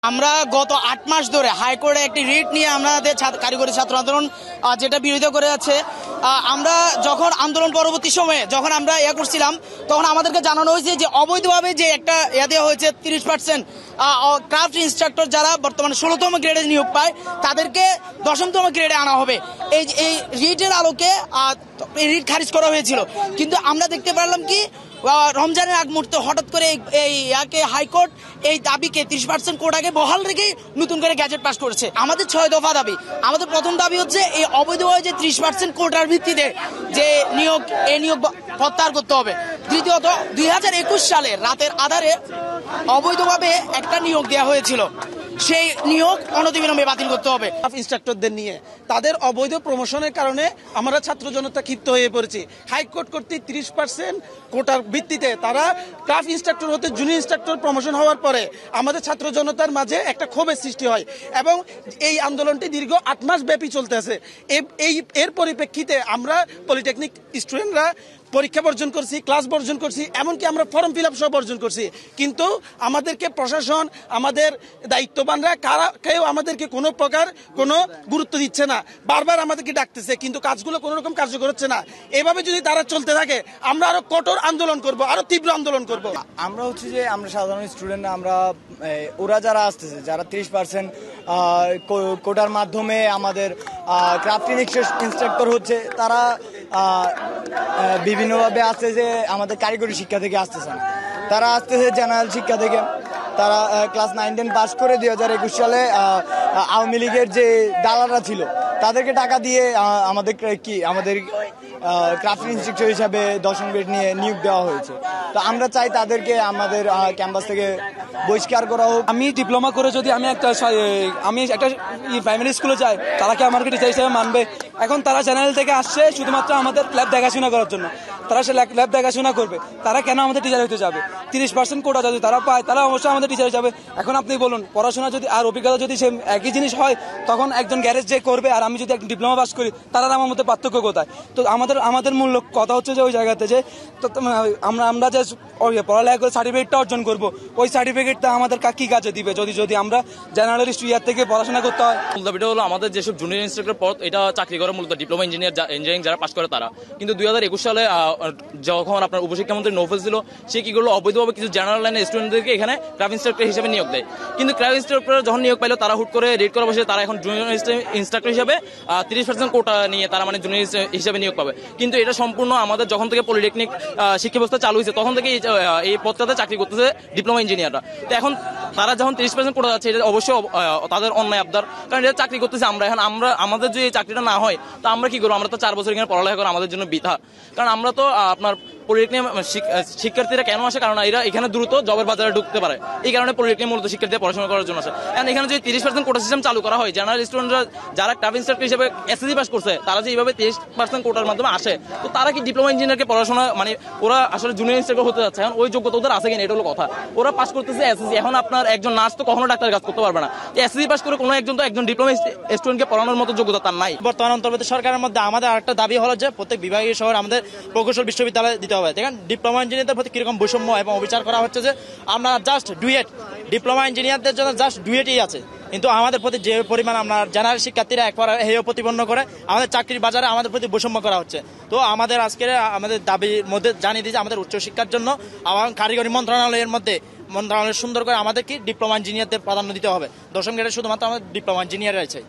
আমরা গত 8 মাস ধরে হাইকোর্টে একটি রিট নিয়ে আমাদের কারিগরি ছাত্র আন্দোলন যেটা বিরোধিতা করে যাচ্ছে। আমরা যখন আন্দোলন পরবর্তী সময়ে যখন আমরা করছিলাম, তখন আমাদেরকে জানানো হয়েছে যে অবৈধভাবে যে একটা দেওয়া হয়েছে 30% ক্রাফট ইনস্ট্রাক্টর যারা বর্তমানে 16তম গ্রেডে নিয়োগ পায় তাদেরকে 10তম গ্রেডে আনা হবে। এই রিটের আলোকে রিট খারিজ করা হয়েছিল, কিন্তু আমরা দেখতে পারলাম কি রমজানের আগ মুহূর্তে হঠাৎ করে এই হাইকোর্ট এই দাবিকে 30% কোটাকে বহাল রেখে নতুন করে গ্যাজেট পাস করেছে। আমাদের 6 দফা দাবি। আমাদের প্রথম দাবি হচ্ছে এই অবৈধভাবে যে 30% কোটার ভিত্তিতে যে নিয়োগ, এই নিয়োগ প্রত্যাহার করতে হবে। দ্বিতীয়ত 2021 সালে রাতের আধারে অবৈধভাবে একটা নিয়োগ দেওয়া হয়েছিল, সেই নিয়োগ অনতিবিলম্বে বাতিল করতে হবে। ইনস্ট্রাক্টরদের নিয়ে তাদের অবৈধ প্রমোশনের কারণে আমরা ছাত্র জনতা ক্ষিপ্ত হয়ে পড়েছি। হাইকোর্ট কর্তৃক 30% কোটার ভিত্তিতে তারা ক্রাফট ইনস্ট্রাক্টর হতে জুনিয়র ইনস্ট্রাক্টর প্রমোশন হওয়ার পরে আমাদের ছাত্র জনতার মাঝে একটা ক্ষোভের সৃষ্টি হয় এবং এই আন্দোলনটি দীর্ঘ 8 মাস ব্যাপী চলতেছে। এর পরিপ্রেক্ষিতে আমরা পলিটেকনিক স্টুডেন্টরা পরীক্ষা বর্জন করছি, ক্লাস বর্জন করছি, এমনকি আমরা ফর্ম ফিল আপ সহ বর্জন করছি, কিন্তু আমাদেরকে প্রশাসন, আমাদের দায়িত্ববানরা কেউ আমাদেরকে কোনো প্রকার কোনো গুরুত্ব দিচ্ছে না। বারবার আমাদেরকে ডাকতেছে, কিন্তু কাজগুলো কোনো রকম কার্যকর হচ্ছে না। এভাবে যদি তারা চলতে থাকে আমরা আরো কঠোর আন্দোলন করব, আরো তীব্র আন্দোলন করব। আমরা হচ্ছে যে আমরা সাধারণ স্টুডেন্ট, আমরা ওরা যারা আসতেছে, যারা 30% কোটার মাধ্যমে আমাদের ক্রাফটিং ইনস্ট্রাক্টর হচ্ছে, তারা বিভিন্নভাবে আসছে যে আমাদের কারিগরি শিক্ষা থেকে আসতেছে না, তারা আসতেছে জেনারেল শিক্ষা থেকে। তারা ক্লাস 9-10 পাস করে 2021 সালে আওয়ামী লীগের যে দালালরা ছিল তাদেরকে টাকা দিয়ে আমাদের ক্রাফটিং ইনস্ট্রাক্টর হিসাবে 10ম গ্রেড নিয়ে নিয়োগ দেওয়া হয়েছে। তো আমরা চাই তাদেরকে আমাদের ক্যাম্পাস থেকে বহিষ্কার করা হোক। আমি ডিপ্লোমা করে যদি আমি একটা প্রাইমারি স্কুলে যাই, তারা কি আমাকে টিচার হিসেবে মানবে? এখন তারা চ্যানেল থেকে আসছে শুধুমাত্র আমাদের ল্যাব দেখাশোনা করার জন্য। তারা সে ল্যাব দেখাশোনা করবে, তারা কেন আমাদের টিচার হতে যাবে? 30% কোটা যদি তারা পায়, তারা অবশ্যই আমাদের টিচার যাবে। এখন আপনি বলুন, পড়াশোনা যদি আর অভিজ্ঞতা যদি সে একই জিনিস হয়, তখন একজন গ্যারেজ যে করবে আর আমি যদি একটা ডিপ্লোমা পাস করি, তারা আমার মধ্যে পার্থক্য কোথায়? তো আমাদের মূল কথা হচ্ছে যে ওই জায়গাতে যে আমরা যে পড়ালেখা করে সার্টিফিকেটটা অর্জন করবো, ওই সার্টিফিকেটটা আমাদের কি কাজে দিবে যদি আমরা জার্নালিস্ট ইয়ার থেকে পড়াশোনা করতে হয়? মূল দাবিটা হলো আমাদের যেসব জুনিয়র ইনস্ট্রাক্টর পদ, এটা চাকরি করে মূলত ডিপ্লোমা ইঞ্জিনিয়ারিং যারা পাস করে তারা। কিন্তু 2021 সালে যখন আপনার উপশিক্ষামন্ত্রী নৌফেল ছিল, সে কি করলো, অবৈধভাবে কিছু জেনারেল লাইনের স্টুডেন্টদেরকে এখানে ক্রাফট ইনস্ট্রাক্টর হিসেবে নিয়োগ দেয়। কিন্তু ক্রাফট ইনস্ট্রাক্টর যখন নিয়োগ পাইলো, তারা হুট করে রেড করা বসে তারা এখন জুনিয়র ইনস্ট্রাক্টর হিসেবে 30% কোটা নিয়ে তারা মানে জুনিয়র হিসেবে নিয়োগ পাবে। কিন্তু এটা সম্পূর্ণ আমাদের যখন থেকে পলিটেকনিক শিক্ষা ব্যবস্থা চালু হয়েছে তখন থেকে এই পদটাতে চাকরি করতেছে ডিপ্লোমা ইঞ্জিনিয়াররা। তো এখন তারা যখন 30% কোটা যাচ্ছে, এটা অবশ্যই তাদের অন্যায় আবদার, কারণ এটা চাকরি করতেছে আমরা। এখন আমাদের যদি এই চাকরিটা না হয়, তো আমরা কি করবো? আমরা তো 4 বছর এখানে পড়ালেখা করা আমাদের জন্য বৃথা। কারণ আমরা তো আপনার পলিটেকনিক শিক্ষার্থীরা কেন আসে? কারণ এরা এখানে দ্রুত জবের বাজারে ঢুকতে পারে, এই কারণে পলিটেকনিক মূলত শিক্ষার্থীরা পড়াশোনা করার জন্য আসে। কারণ এখানে যদি 30% কোটা সিস্টেম চালু করা হয়, জেনারেল স্টুডেন্টরা যারা ক্রাফট ইনস্ট্রাক্টর হিসেবে এসএসসি পাস করছে, তারা যে এইভাবে 30% কোটার মাধ্যমে আসে, তো তারা কি ডিপ্লোমা ইঞ্জিনিয়ারকে পড়াশোনা মানে ওরা আসলে জুনিয়র ইনস্ট্রাক্টর হতে যাচ্ছে? এখন ওই যোগ্যতা ওদের আছে কিনা, এটা হলো কথা। ওরা পাস করতেছে এসএসসি। এখন আপনার একজন নার্স তো কখনো ডাক্তারের কাজ করতে পারবে না। এসএসসি পাস করে কোনো একজন ডিপ্লোমা স্টুডেন্টকে পড়ানোর মতো যোগ্যতা তার নাই। বর্তমান অন্তর্বর্তী সরকারের মধ্যে আমাদের আরেকটা দাবি হলো যে প্রত্যেক বিভাগীয় শহর আমাদের প্রকৌশল বিশ্ববিদ্যালয় দিতে হবে। দেখেন, ডিপ্লোমা ইঞ্জিনিয়ারদের প্রতি কিরকম বৈষম্য এবং অবিচার করা হচ্ছে যে আমরা জাস্ট ডুয়েট, ডিপ্লোমা ইঞ্জিনিয়ারদের জন্য জাস্ট ডুয়েটই আছে, কিন্তু আমাদের প্রতি যে পরিমাণ আপনার জেনারেল শিক্ষার্থীরা একবার হেয় প্রতিপন্ন করে আমাদের চাকরির বাজারে আমাদের প্রতি বৈষম্য করা হচ্ছে। তো আমাদের আজকের আমাদের দাবির মধ্যে জানিয়ে দিয়েছে আমাদের উচ্চশিক্ষার জন্য আমার কারিগরি মন্ত্রণালয়ের মধ্যে সুন্দর করে আমাদেরকে ডিপ্লোমা ইঞ্জিনিয়ারদের প্রাধান্য দিতে হবে। 10ম গ্রেডে শুধুমাত্র আমাদের ডিপ্লোমা ইঞ্জিনিয়ার আছে।